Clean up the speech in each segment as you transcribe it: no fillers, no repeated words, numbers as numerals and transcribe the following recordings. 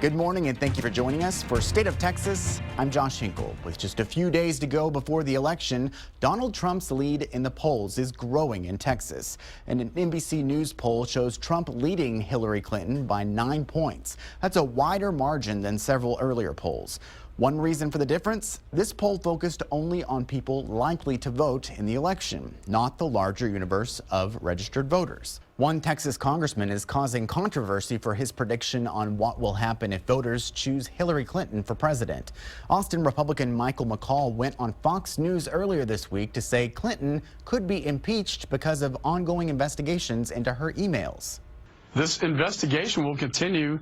Good morning and thank you for joining us. For State of Texas, I'm Josh Hinkle. With just a few days to go before the election, Donald Trump's lead in the polls is growing in Texas. And an NBC News poll shows Trump leading Hillary Clinton by 9 points. That's a wider margin than several earlier polls. One reason for the difference? This poll focused only on people likely to vote in the election, not the larger universe of registered voters. One Texas congressman is causing controversy for his prediction on what will happen if voters choose Hillary Clinton for president. Austin Republican Michael McCall went on Fox News earlier this week to say Clinton could be impeached because of ongoing investigations into her emails. This investigation will continue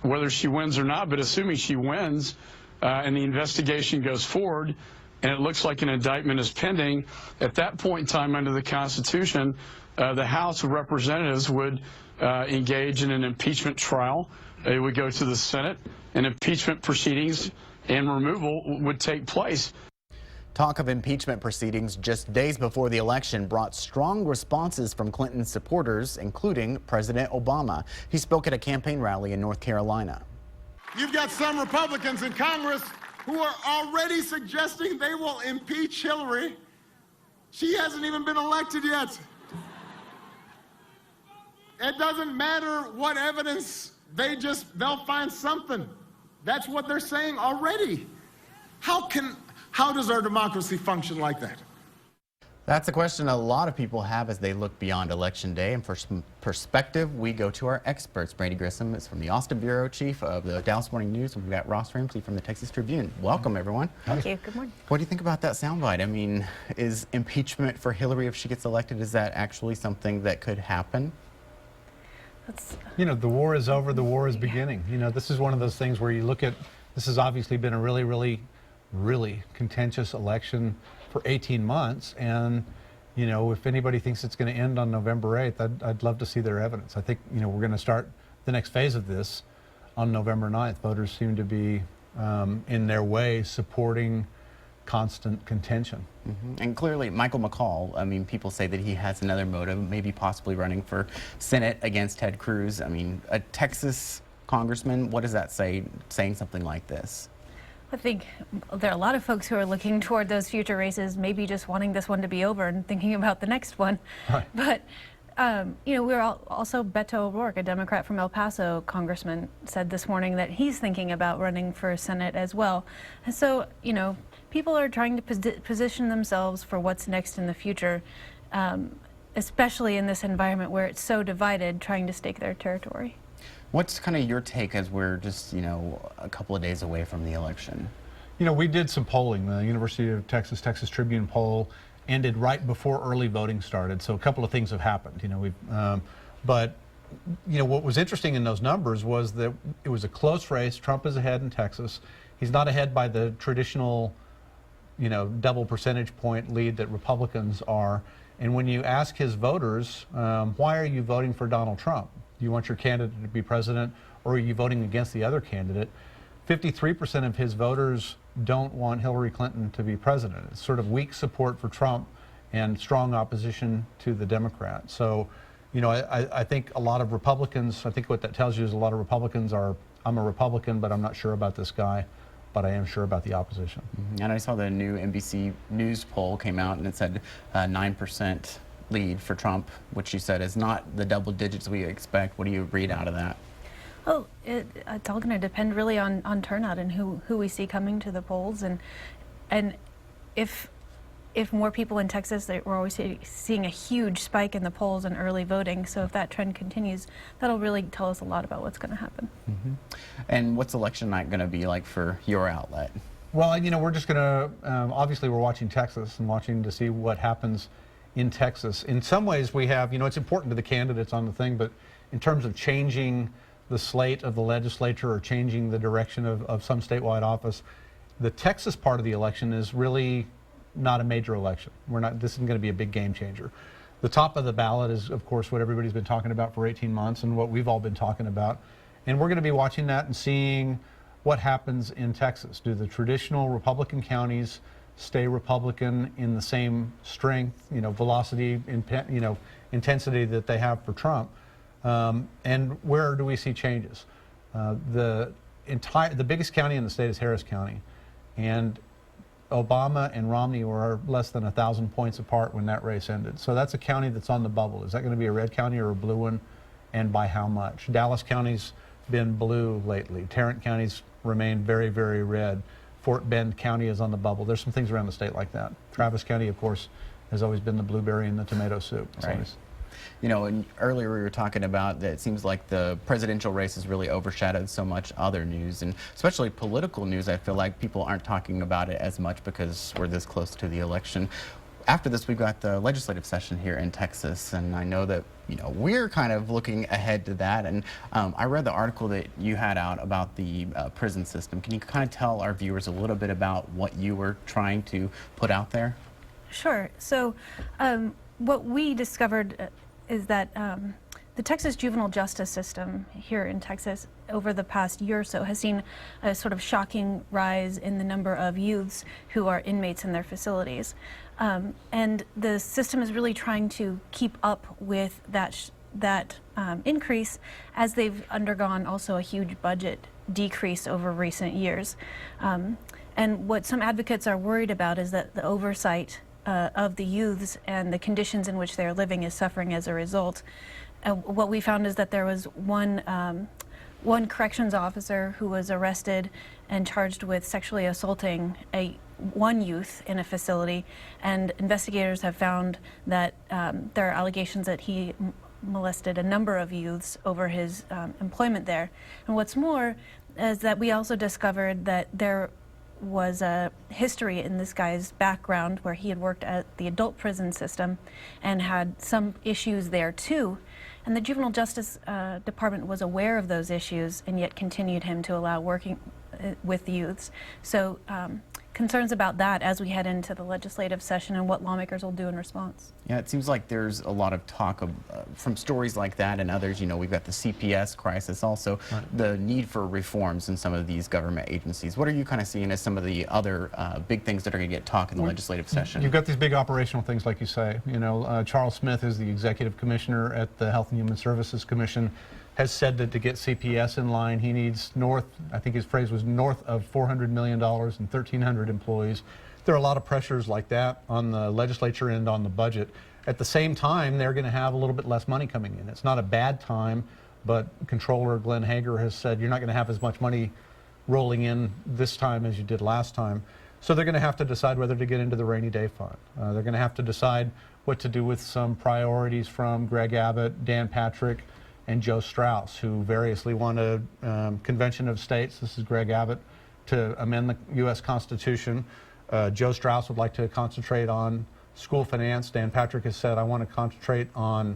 whether she wins or not, but assuming she wins and the investigation goes forward and it looks like an indictment is pending, at that point in time under the Constitution, the House of Representatives would engage in an impeachment trial. It would go to the Senate, and impeachment proceedings and removal would take place. Talk of impeachment proceedings just days before the election brought strong responses from Clinton's supporters, including President Obama. He spoke at a campaign rally in North Carolina. You've got some Republicans in Congress who are already suggesting they will impeach Hillary. She hasn't even been elected yet. It doesn't matter what evidence, they'll find something. That's what they're saying already. How does our democracy function like that? That's a question a lot of people have as they look beyond Election Day. And for some perspective, we go to our experts. Brandi Grissom is from the Austin Bureau Chief of the Dallas Morning News, and we've got Ross Ramsey from the Texas Tribune. Welcome, everyone. Thank you. Good morning. What do you think about that soundbite? I mean, is impeachment for Hillary, if she gets elected, is that actually something that could happen? You know, the war is over, the war is beginning. You know, this is one of those things where you look at, this has obviously been a really contentious election for 18 months. And, you know, if anybody thinks it's going to end on November 8th, I'd love to see their evidence. I think, you know, we're going to start the next phase of this on November 9th. Voters seem to be, in their way, supporting constant contention. And clearly, Michael McCall, I mean, people say that he has another motive, maybe possibly running for Senate against Ted Cruz. I mean, a Texas congressman, what does that say, saying something like this? I think there are a lot of folks who are looking toward those future races, maybe just wanting this one to be over and thinking about the next one. Right. But, you know, we're also Beto O'Rourke, a Democrat from El Paso congressman, said this morning that he's thinking about running for Senate as well. And so, you know, people are trying to position themselves for what's next in the future, especially in this environment where it's so divided, trying to stake their territory. What's kind of your take as we're just, you know, a couple of days away from the election? You know, we did some polling. The University of Texas Tribune poll ended right before early voting started. So a couple of things have happened. You know, but you know, what was interesting in those numbers was that it was a close race. Trump is ahead in Texas. He's not ahead by the traditional, you know, double percentage point lead that Republicans are. And when you ask his voters, why are you voting for Donald Trump? Do you want your candidate to be president, or are you voting against the other candidate? 53% of his voters don't want Hillary Clinton to be president. It's sort of weak support for Trump and strong opposition to the Democrat. So, you know, I think a lot of Republicans, I think what that tells you is a lot of Republicans are, I'm a Republican, but I'm not sure about this guy, but I am sure about the opposition. And I saw the new NBC News poll came out, and it said 9% lead for Trump, which you said is not the double digits we expect. What do you read out of that? Well, it's all going to depend really on turnout and who we see coming to the polls, and if more people in Texas, we're always seeing a huge spike in the polls and early voting. So if that trend continues, that'll really tell us a lot about what's going to happen. And what's election night going to be like for your outlet? Well, you know, we're just going to, obviously we're watching Texas and watching to see what happens in Texas. In some ways we have, you know, it's important to the candidates on the thing, but in terms of changing the slate of the legislature or changing the direction of some statewide office, the Texas part of the election is really not a major election. This isn't going to be a big game changer. The top of the ballot is, of course, what everybody's been talking about for 18 months and what we've all been talking about. And we're going to be watching that and seeing what happens in Texas. Do the traditional Republican counties stay Republican in the same strength, you know, velocity, you know, intensity that they have for Trump? And where do we see changes? The biggest county in the state is Harris County, and Obama and Romney were less than 1,000 points apart when that race ended. So that's a county that's on the bubble. Is that going to be a red county or a blue one, and by how much? Dallas County's been blue lately. Tarrant County's remained very, very red. Fort Bend County is on the bubble. There's some things around the state like that. Travis County, of course, has always been the blueberry and the tomato soup. Right. You know, and earlier we were talking about that it seems like the presidential race has really overshadowed so much other news, and especially political news. I feel like people aren't talking about it as much because we're this close to the election. After this, we've got the legislative session here in Texas, and I know that, you know, we're kind of looking ahead to that. And I read the article that you had out about the prison system. Can you kind of tell our viewers a little bit about what you were trying to put out there? Sure. So what we discovered is that the Texas Juvenile Justice system here in Texas over the past year or so has seen a sort of shocking rise in the number of youths who are inmates in their facilities. And the system is really trying to keep up with that increase, as they've undergone also a huge budget decrease over recent years. And what some advocates are worried about is that the oversight of the youths and the conditions in which they are living is suffering as a result. What we found is that there was one corrections officer who was arrested and charged with sexually assaulting one youth in a facility, and investigators have found that there are allegations that he molested a number of youths over his employment there. And what's more is that we also discovered that there was a history in this guy's background where he had worked at the adult prison system and had some issues there too. And the Juvenile Justice Department was aware of those issues and yet continued him to allow working with youths. So concerns about that as we head into the legislative session and what lawmakers will do in response. Yeah, it seems like there's a lot of talk of, from stories like that and others. You know, we've got the CPS crisis, also the need for reforms in some of these government agencies. What are you kind of seeing as some of the other big things that are going to get talk in the legislative session? You've got these big operational things, like you say. You know, Charles Smith is the executive commissioner at the Health and Human Services Commission, has said that to get CPS in line, he needs I think his phrase was north of $400 million and 1,300 employees. There are a lot of pressures like that on the legislature and on the budget. At the same time, they're going to have a little bit less money coming in. It's not a bad time, but Controller Glenn Hager has said you're not going to have as much money rolling in this time as you did last time. So they're going to have to decide whether to get into the rainy day fund. They're going to have to decide what to do with some priorities from Greg Abbott, Dan Patrick, and Joe Strauss, who variously won a convention of states. This is Greg Abbott, to amend the U.S. Constitution. Joe Strauss would like to concentrate on school finance. Dan Patrick has said, I want to concentrate on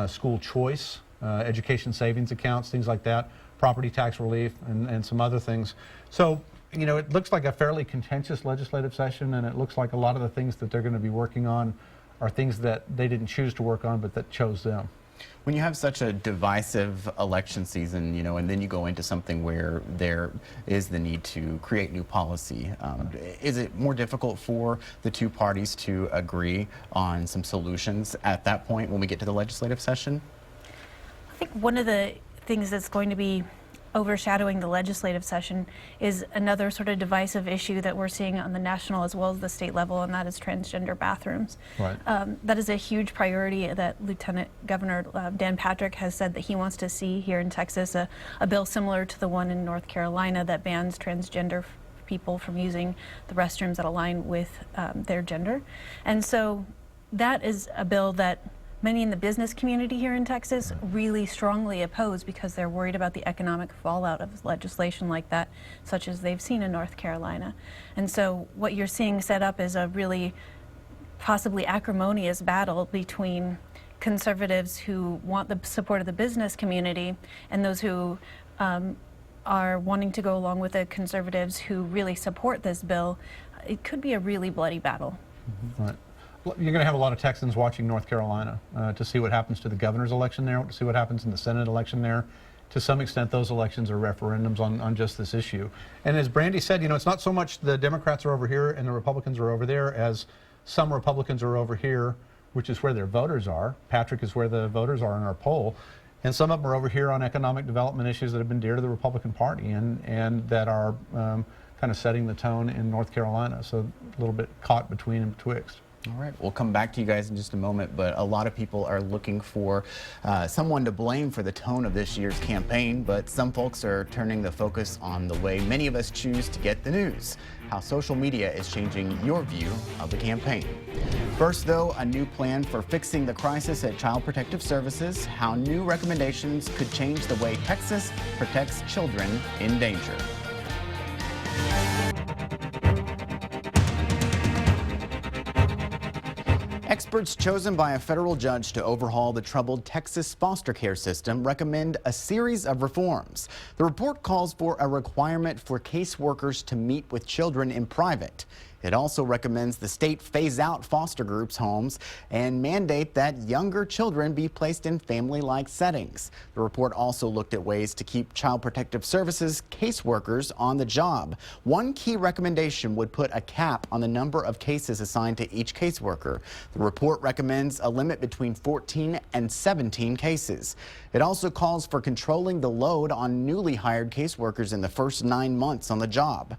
school choice, education savings accounts, things like that, property tax relief, and some other things. So, you know, it looks like a fairly contentious legislative session, and it looks like a lot of the things that they're going to be working on are things that they didn't choose to work on, but that chose them. When you have such a divisive election season, you know, and then you go into something where there is the need to create new policy, is it more difficult for the two parties to agree on some solutions at that point when we get to the legislative session? I think one of the things that's going to be overshadowing the legislative session is another sort of divisive issue that we're seeing on the national as well as the state level, and that is transgender bathrooms. Right. That is a huge priority that Lieutenant Governor Dan Patrick has said that he wants to see here in Texas, a bill similar to the one in North Carolina that bans transgender people from using the restrooms that align with their gender. And so that is a bill that many in the business community here in Texas really strongly oppose because they're worried about the economic fallout of legislation like that, such as they've seen in North Carolina. And so what you're seeing set up is a really possibly acrimonious battle between conservatives who want the support of the business community and those who are wanting to go along with the conservatives who really support this bill. It could be a really bloody battle. Right. You're going to have a lot of Texans watching North Carolina to see what happens to the governor's election there, to see what happens in the Senate election there. To some extent, those elections are referendums on just this issue. And as Brandi said, you know, it's not so much the Democrats are over here and the Republicans are over there as some Republicans are over here, which is where their voters are. Patrick is where the voters are in our poll. And some of them are over here on economic development issues that have been dear to the Republican Party and that are kind of setting the tone in North Carolina. So a little bit caught between and betwixt. All right, we'll come back to you guys in just a moment, but a lot of people are looking for someone to blame for the tone of this year's campaign, but some folks are turning the focus on the way many of us choose to get the news, how social media is changing your view of the campaign. First, though, a new plan for fixing the crisis at Child Protective Services, how new recommendations could change the way Texas protects children in danger. Experts chosen by a federal judge to overhaul the troubled Texas foster care system recommend a series of reforms. The report calls for a requirement for caseworkers to meet with children in private. It also recommends the state phase out foster groups' homes and mandate that younger children be placed in family-like settings. The report also looked at ways to keep Child Protective Services caseworkers on the job. One key recommendation would put a cap on the number of cases assigned to each caseworker. The report recommends a limit between 14 and 17 cases. It also calls for controlling the load on newly hired caseworkers in the first 9 months on the job.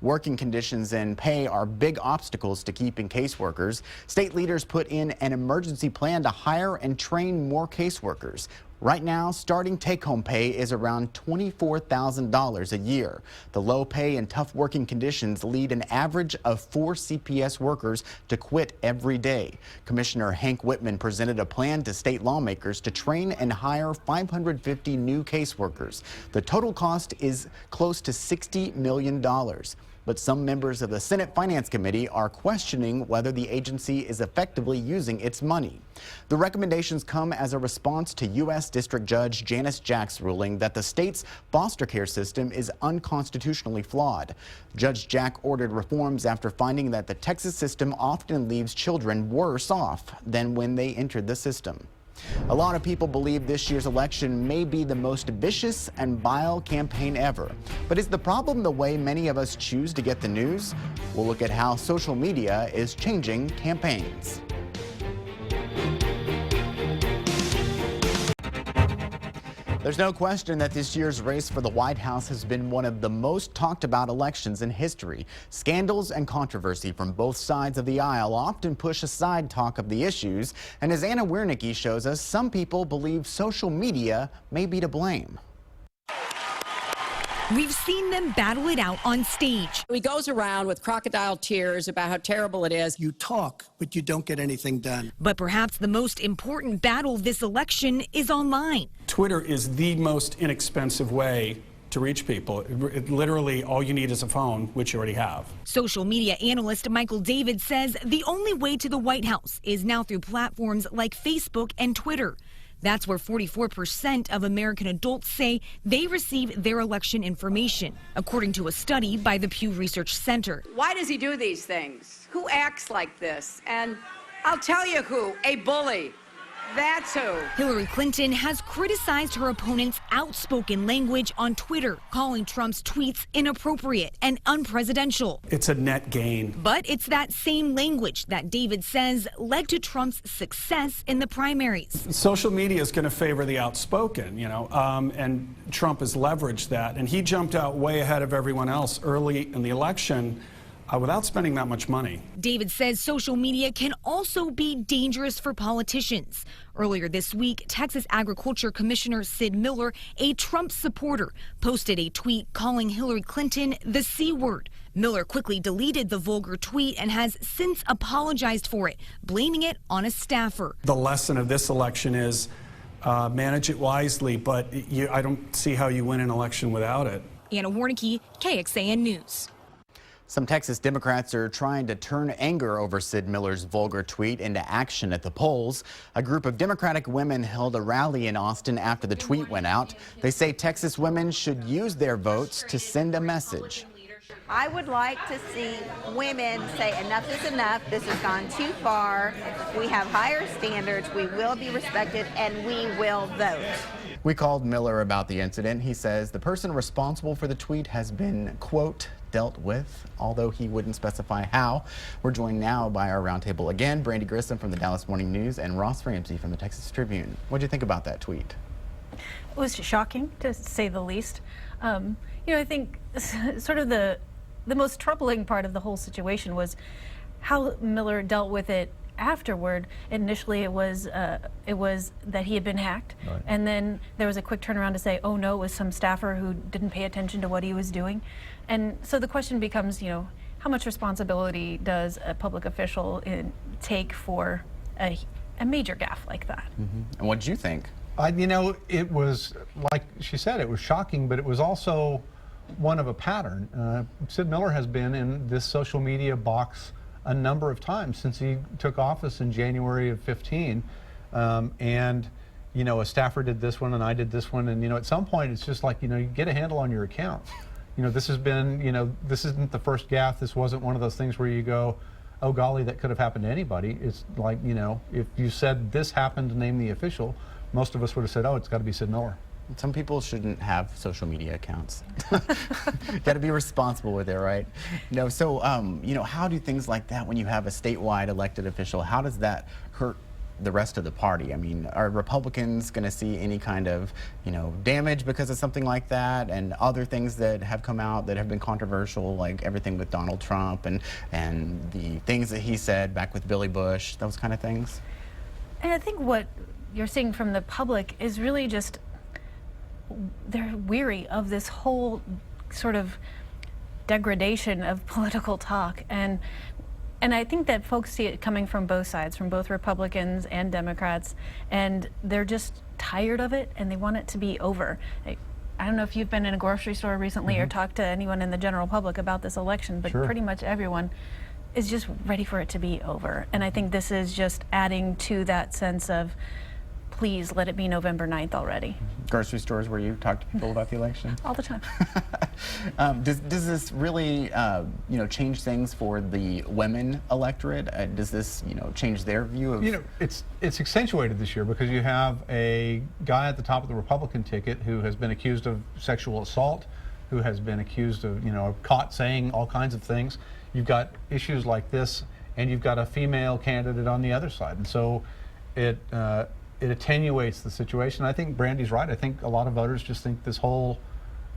Working conditions and pay are big obstacles to keeping caseworkers. State leaders put in an emergency plan to hire and train more caseworkers. Right now, starting take-home pay is around $24,000 a year. The low pay and tough working conditions lead an average of 4 CPS workers to quit every day. Commissioner Hank Whitman presented a plan to state lawmakers to train and hire 550 new caseworkers. The total cost is close to $60 million. But some members of the Senate Finance Committee are questioning whether the agency is effectively using its money. The recommendations come as a response to U.S. District Judge Janice Jack's ruling that the state's foster care system is unconstitutionally flawed. Judge Jack ordered reforms after finding that the Texas system often leaves children worse off than when they entered the system. A lot of people believe this year's election may be the most vicious and vile campaign ever. But is the problem the way many of us choose to get the news? We'll look at how social media is changing campaigns. There's no question that this year's race for the White House has been one of the most talked about elections in history. Scandals and controversy from both sides of the aisle often push aside talk of the issues. And as Anna Wiernicki shows us, some people believe social media may be to blame. We've seen them battle it out on stage. He goes around with crocodile tears about how terrible it is. You talk, but you don't get anything done. But perhaps the most important battle this election is online. Twitter is the most inexpensive way to reach people. Literally, all you need is a phone, which you already have. Social media analyst Michael David says the only way to the White House is now through platforms like Facebook and Twitter. That's where 44% of American adults say they receive their election information, according to a study by the Pew Research Center. Why does he do these things? Who acts like this? And I'll tell you who, a bully. That's who. Hillary Clinton has criticized her opponent's outspoken language on Twitter, calling Trump's tweets inappropriate and unpresidential. It's a net gain. But it's that same language that David says led to Trump's success in the primaries. Social media is going to favor the outspoken, and Trump has leveraged that. And he jumped out way ahead of everyone else early in the election without spending that much money. David says social media can also be dangerous for politicians. Earlier this week, Texas Agriculture Commissioner Sid Miller, a Trump supporter, posted a tweet calling Hillary Clinton the C word. Miller quickly deleted the vulgar tweet and has since apologized for it, blaming it on a staffer. The lesson of this election is manage it wisely, but I don't see how you win an election without it. Anna Wiernicki, KXAN News. Some Texas Democrats are trying to turn anger over Sid Miller's vulgar tweet into action at the polls. A group of Democratic women held a rally in Austin after the tweet went out. They say Texas women should use their votes to send a message. I would like to see women say enough is enough, this has gone too far, we have higher standards, we will be respected, and we will vote. We called Miller about the incident. He says the person responsible for the tweet has been, quote, dealt with, although he wouldn't specify how. We're joined now by our roundtable again, Brandi Grissom from the Dallas Morning News and Ross Ramsey from the Texas Tribune. What do you think about that tweet? It was shocking, to say the least. I think sort of the most troubling part of the whole situation was how Miller dealt with it afterward. Initially, it was that he had been hacked, right. And then there was a quick turnaround to say, "Oh no, it was some staffer who didn't pay attention to what he was doing." And so the question becomes, how much responsibility does a public official take for a major gaffe like that? Mm-hmm. And what did you think? It was, like she said, it was shocking, but it was also one of a pattern. Sid Miller has been in this social media box a number of times since he took office in January of 15. And, a staffer did this one and I did this one. And, at some point it's just like, you get a handle on your account. This has been, this isn't the first gaffe. This wasn't one of those things where you go, oh golly, that could have happened to anybody. It's like, if you said this happened to name the official, most of us would have said, oh, it's got to be Sid Miller. Some people shouldn't have social media accounts. Got to be responsible with it, right? No, so, how do things like that, when you have a statewide elected official, how does that hurt the rest of the party? I mean, are Republicans going to see any kind of, damage because of something like that, and other things that have come out that have been controversial, like everything with Donald Trump and the things that he said back with Billy Bush, those kind of things? And I think what you're seeing from the public is really just they're weary of this whole sort of degradation of political talk, and I think that folks see it coming from both sides, from both Republicans and Democrats, and they're just tired of it and they want it to be over. I don't know if you've been in a grocery store recently or talked to anyone in the general public about this election, but Sure. Pretty much everyone is just ready for it to be over. And I think this is just adding to that sense of, please let it be November 9th already. Grocery stores where you talk to people about the election? All the time. Does this really, change things for the women electorate? Does this, change their view of? It's accentuated this year because you have a guy at the top of the Republican ticket who has been accused of sexual assault, who has been accused of, caught saying all kinds of things. You've got issues like this, and you've got a female candidate on the other side, and so it attenuates the situation. I think Brandi's right. I think a lot of voters just think this whole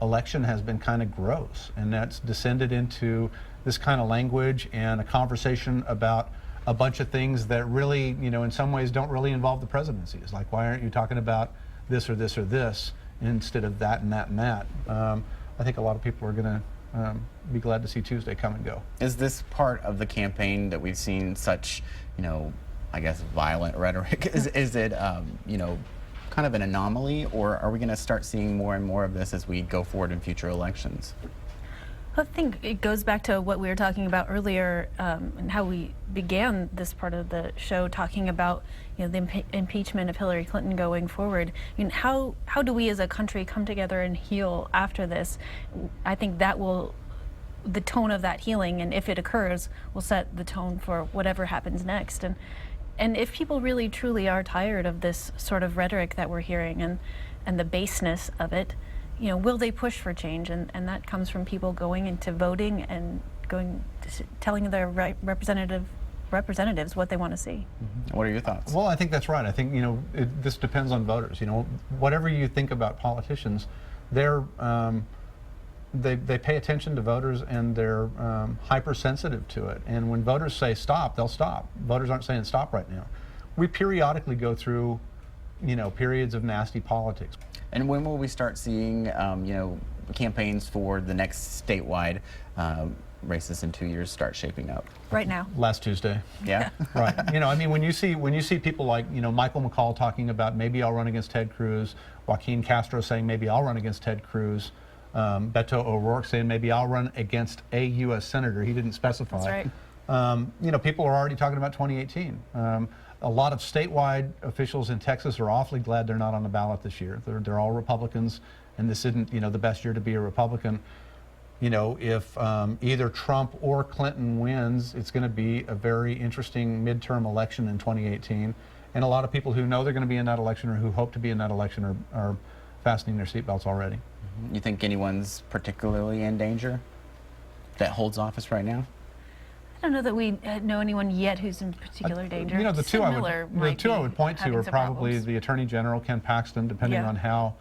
election has been kind of gross, and that's descended into this kind of language and a conversation about a bunch of things that really, in some ways don't really involve the presidency. It's like, why aren't you talking about this or this or this instead of that and that and that? I think a lot of people are going to be glad to see Tuesday come and go. Is this part of the campaign that we've seen such, I guess, violent rhetoric? Is it, kind of an anomaly, or are we going to start seeing more and more of this as we go forward in future elections? I think it goes back to what we were talking about earlier, and how we began this part of the show talking about, the impeachment of Hillary Clinton going forward. I mean, how do we as a country come together and heal after this? I think that will, the tone of that healing, and if it occurs, will set the tone for whatever happens next. And if people really truly are tired of this sort of rhetoric that we're hearing and the baseness of it, will they push for change? And that comes from people going into voting and telling their representatives what they want to see. Mm-hmm. What are your thoughts? Well, I think that's right. I think, this depends on voters. Whatever you think about politicians, they pay attention to voters, and they're hypersensitive to it. And when voters say stop, they'll stop. Voters aren't saying stop right now. We periodically go through, periods of nasty politics. And when will we start seeing, campaigns for the next statewide races in 2 years start shaping up? Right now. Last Tuesday. Yeah. Right. When you see people like, Michael McCall talking about maybe I'll run against Ted Cruz, Joaquin Castro saying maybe I'll run against Ted Cruz, Beto O'Rourke saying maybe I'll run against a U.S. senator. He didn't specify. That's right. People are already talking about 2018. A lot of statewide officials in Texas are awfully glad they're not on the ballot this year. They're all Republicans, and this isn't, the best year to be a Republican. If either Trump or Clinton wins, it's going to be a very interesting midterm election in 2018. And a lot of people who know they're going to be in that election or who hope to be in that election are fastening their seatbelts already. Mm-hmm. You think anyone's particularly in danger that holds office right now? I don't know that we know anyone yet who's in particular danger. You know, the two Sid I Miller would might point to having are some probably problems. the Attorney General, Ken Paxton, depending Yeah. on how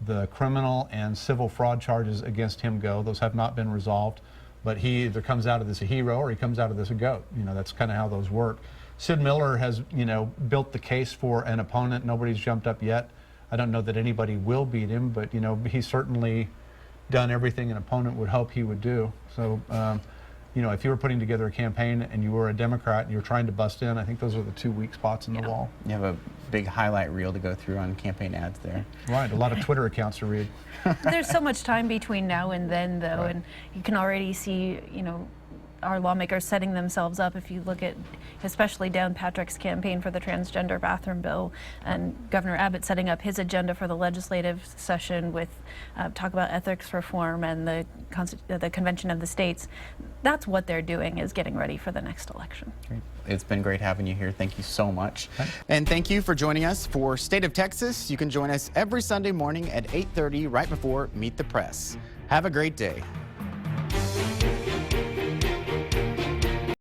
the criminal and civil fraud charges against him go. Those have not been resolved, but he either comes out of this a hero or he comes out of this a goat. You know, that's kind of how those work. Sid Miller has, you know, built the case for an opponent. Nobody's jumped up yet. I don't know that anybody will beat him, but, you know, he's certainly done everything an opponent would hope he would do. So, you know, if you were putting together a campaign and you were a Democrat and you were trying to bust in, I think those are the two weak spots in the wall. You have a big highlight reel to go through on campaign ads there. Right, a lot of Twitter accounts to read. There's so much time between now and then, though, Right. and you can already see, you know, our lawmakers setting themselves up. If you look at especially Dan Patrick's campaign for the transgender bathroom bill, and Governor Abbott setting up his agenda for the legislative session with talk about ethics reform and the Convention of the States, that's what they're doing, is getting ready for the next election. Great. It's been great having you here. Thank you so much. And thank you for joining us for State of Texas. You can join us every Sunday morning at 8:30 right before Meet the Press. Have a great day.